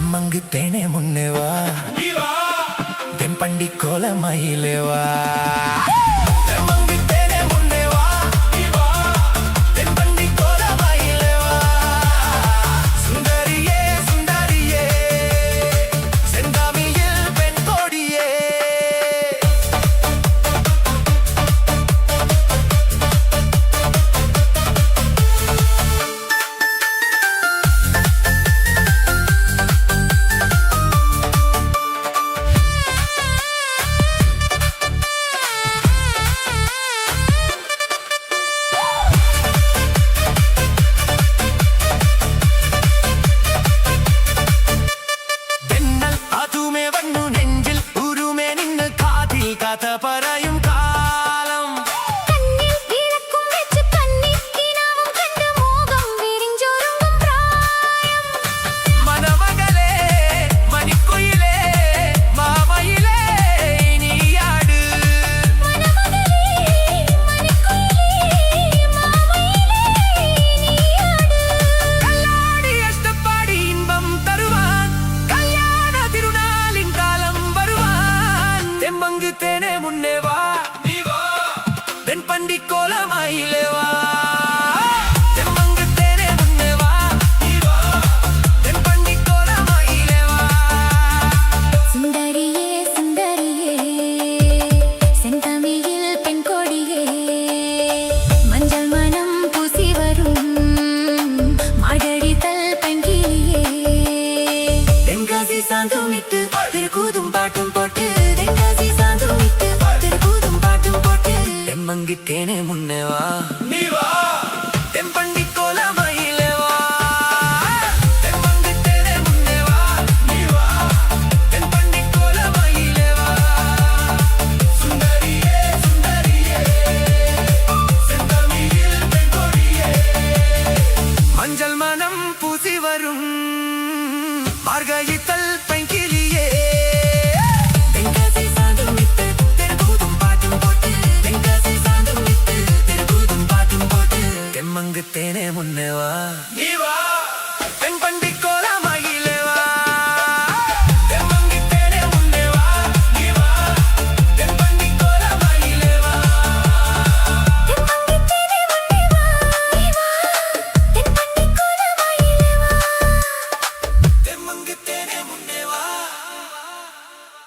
தெம்மங்கு தேனே முன்னே வா தென்பண்டி கோலமயிலே வா தெம்மங்கு தேனே முன்னே வா தென்பண்டி கோலமயிலே வா சுந்தரியே சுந்தரியே செந்தாமியில் பெண் கொடியே തെന്നൽ അതുമേ വന്നു നെഞ്ചിൽ ഉരുമേ നിന്ന് കാതിൽ കഥ പറയും കാലം കണ്ണിൽ ഇളക്കും വെച്ച് കണ്ണിൽ കിനാവും കണ്ട് മോഹം വിരിഞ്ചൊരുങ്ങും പ്രായം മനമകളെ മണിക്കുയിലേ മാമയിലേ നീയാട് മനമകളേ മണിക്കുയിലേ മാമയിലേ നീയാട് കല്ലാടി അഷ്ടപ്പാടി ഇன்பം തരുവാൻ കല്യാണ തിരുനാളിൻ കാലം വരുവാൻ തെമ്മങ്ക് തേനെ മുന്നേ വാ തെൻപണ്ടി കോലമയിലേ വാ തെമ്മങ്ക് തേനെ മുന്നേ വാ തെൻപണ്ടി കോലമയിലേ വാ സുന്ദരിയേ സുന്ദരിയേ செந்தமிழில் பெண் கொடியே மஞ்சள் மனம் பூசி வரும் மார்கழித்தல் பங்கிலியே தென்காசி சாந்துமிட்டு திருக்கூதும் பாட்டும் போட்டு தென்காசி சாந்துமிட்டு திருக்கூதும் பாட்டும் போட்டு தெம்மங்கு தேனே முன்னே வா தென்பண்டி கோலமயிலே வா தெம்மங்கு தேனே முன்னே வா தென்பண்டி கோலமயிலே வா சுந்தரியே சுந்தரியே செந்தமிழில் பெண் கொடியே மஞ்சள் மனம் பூசி வரும் மார்கழித்தல் பைங்கிலியே தென்காசி சாந்துமிட்டு திருக்கூதும் பாட்டும் போட்டு தென்காசி சாந்துமிட்டு திருக்கூதும் பாட்டும் போட்டு தெம்மங்கு தேனே முன்னே வா தென்பண்டி கோலமயிலே வா தெம்மங்கு தேனே முன்னே வா தென்பண்டி கோலமயிலே வா தென்பண்டி தேனே முன்னே வா தென்பண்டி கோலமயிலே வா தெம்மங்கு தேனே முன்னே வா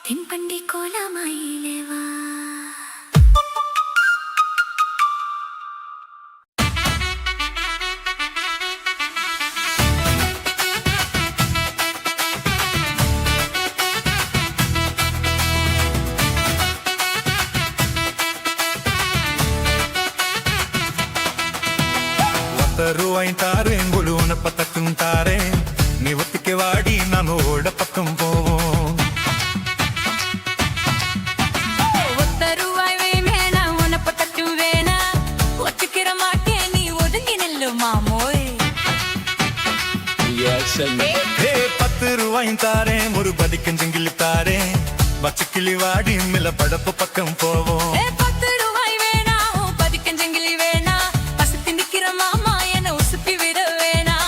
தென்பண்டி கோலமயிலே வா రూపాయి తారే గులువున పతకం తారే నీ ఒత్తికి వాడి నన్ను ఓడ పక్కం పోవో ஒத்த ரூபாய் வேணா உனப்ப தட்டு வேணா ஒத்துக்கிற மாட்டே நீ ஒதுங்கி நெல்லு மாமோய் హే 10 రూపాయి తారే ஒரு பதிக்கன் ஜங்கிலி தாரே பச்சக்கிளி வாடி மில படப்பு பக்கம் போவோம் 10 ரூபாய் வேணா பதிக்கஞ்சங்கிலி வேணா பசத்தி நிக்கிற மாமா என்ன உசுப்பி விட வேணா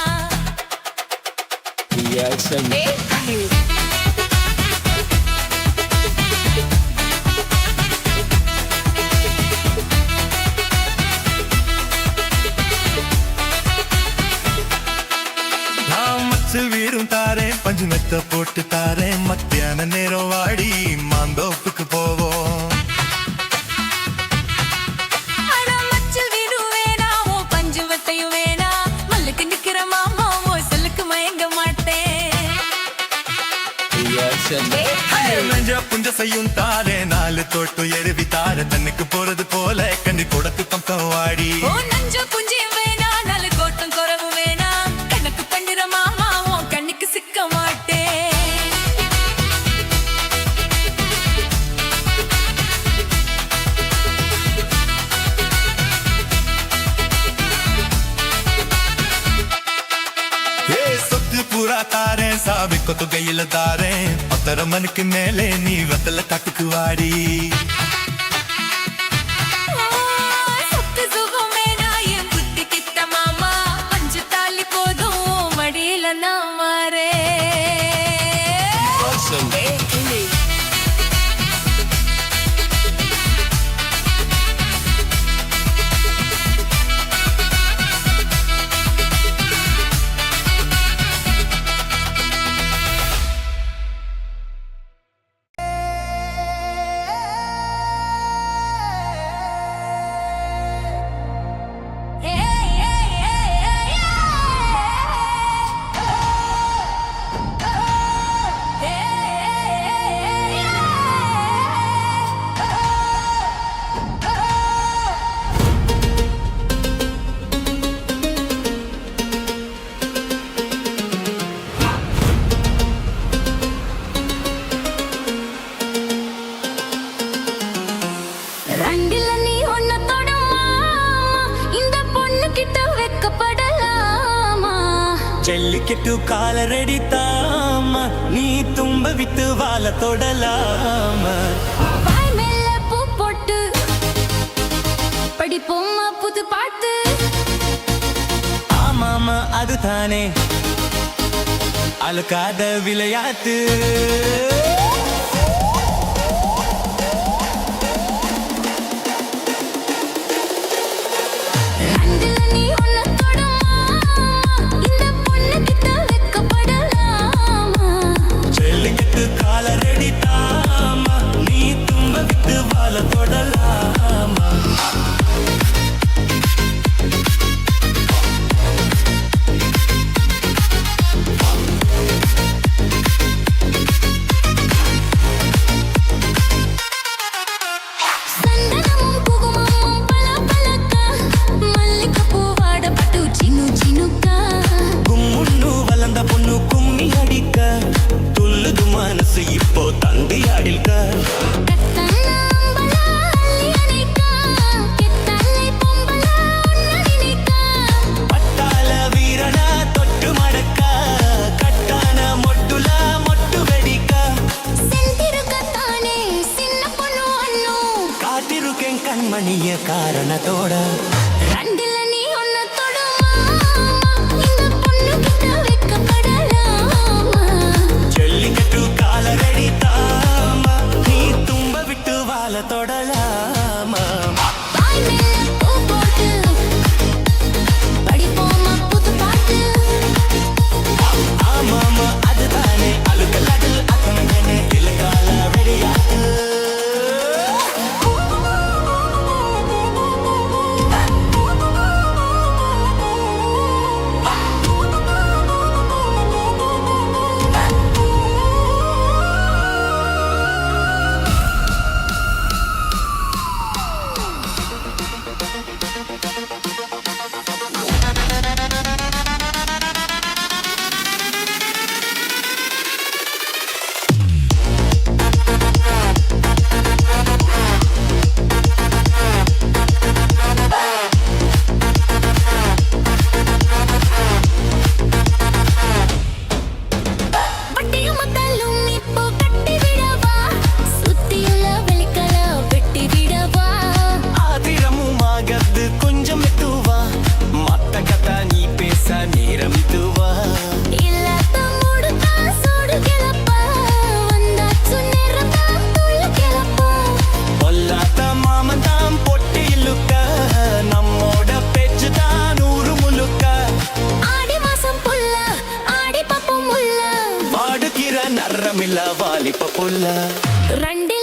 நான் மச்சல் வீரும் தாரே பஞ்சு மெத்த போட்டு தாரே மத்தியான நேரம் வாடி மாந்தோப்புக்கு போவோம் ஆனா மச்சல் வீடு வேணா பஞ்சு வத்தையும் வேணா மல்லுக்கு நிக்கிற மாமா சொல்லுக்கு மயங்க மாட்டேன் நெஞ்ச புஞ்ச செய்யும் தாரே 4 தோட்டு எருவி தாரே தன்னுக்கு போறது போல கண்ணி கொடுத்து பக்கம் வாடி நஞ்ச புஞ்சியும் வேணா 4 கோட்டம் குறவு வேணா கணக்கு பண்ணிற மாமா கண்ணுக்கு சிக்க மாட்டேன் சொத்து பூரா தாரே சாவிக்கு தொகையில தாரே 10 மணிக்கு மேலே நீ வத்தல காட்டுக்கு வாடி சொத்து சுகம் வேணா என் புத்தி கிட்ட மாமா பஞ்சு தாலி போதும் மடியில நான் மாறே awesome. ரெண்டுல நீ ஒன்ன தொடமா இந்த பொண்ணு கிட்ட வெக்கப்படலாமா ஜல்லிக்கட்டு காலரடி தாமா நீ தும்ப விட்டு வாழ தொடலாம வாய் மேல பூ போட்டு படிப்போமா புது பாட்டு ஆமாமா அதுதானே அழுக்காத விளையாட்டு ரெண்டுல நீ ஒன்ன தொடமா இந்த பொண்ணு கிட்ட வெக்கப்படலாமா ஜல்லிக்கட்டு காலரடி தாமா நீ தும்ப விட்டு வாழ தொடலாமா சந்தனமும் குங்குமமும் பளபளக்க மல்லிகைப்பூ வாடப்பட்டு சினு சினுக்கா கும்முன்னு வளர்ந்த பொண்ணு கும்மி அடிக்க துள்ளுது மனசு இப்போ தந்தி அடிக்க கத்தன அம்பலா அள்ளி அணைக்கா கெத்தலை பொம்பலா உன்ன நினைக்கா பட்டாள வீரனா தொட்டு மடக்க கட்டான மொட்டுல மொட்டு வெடிக்க செந்திருக்கத்தானே சின்ன பொண்ணு அண்ணு காத்திருக்கேன் கண்மணிய காரணத்தோட ரெண்டுல நீ ஒன்ன தொடமா இந்த பொண்ணு கிட்ட வெக்கப்படலாமா ஜல்லிக்கட்டு காலரடி தாமா நீ தும்ப விட்டு வாழ தொடலாமா வாய் மேல பூ போட்டு படிப்போமா புது பாட்டு ஆமாமா அதுதானே அழுக்கலாடு அத்தனை இலக்கால வெடியாட்டு வட்டியும் மத்தாலும் இப்போ கட்டி விடவா சுத்தியுள்ள வெளிக்கல வெட்டி விடவா ஆதிரமும் ஆகத்து கொஞ்சம் மெத்துவா மத்த கதா நீ பேச நேரம் இதுவா இல்லாத மூடுதா சூடு கிளப்பா வந்தாச்சு நேரத்தா துள்ள கிளப்பா பொல்லாத மாமன் பொட்டி இழுக்க நம்மோட பேச்சு தான் நூறு முழுக்க ஆடி மாசம் புல்ல ஆடி பப்பும் உள்ள வாடுகிற நரமில்ல வாலிப்ப புல்ல ரெண்டு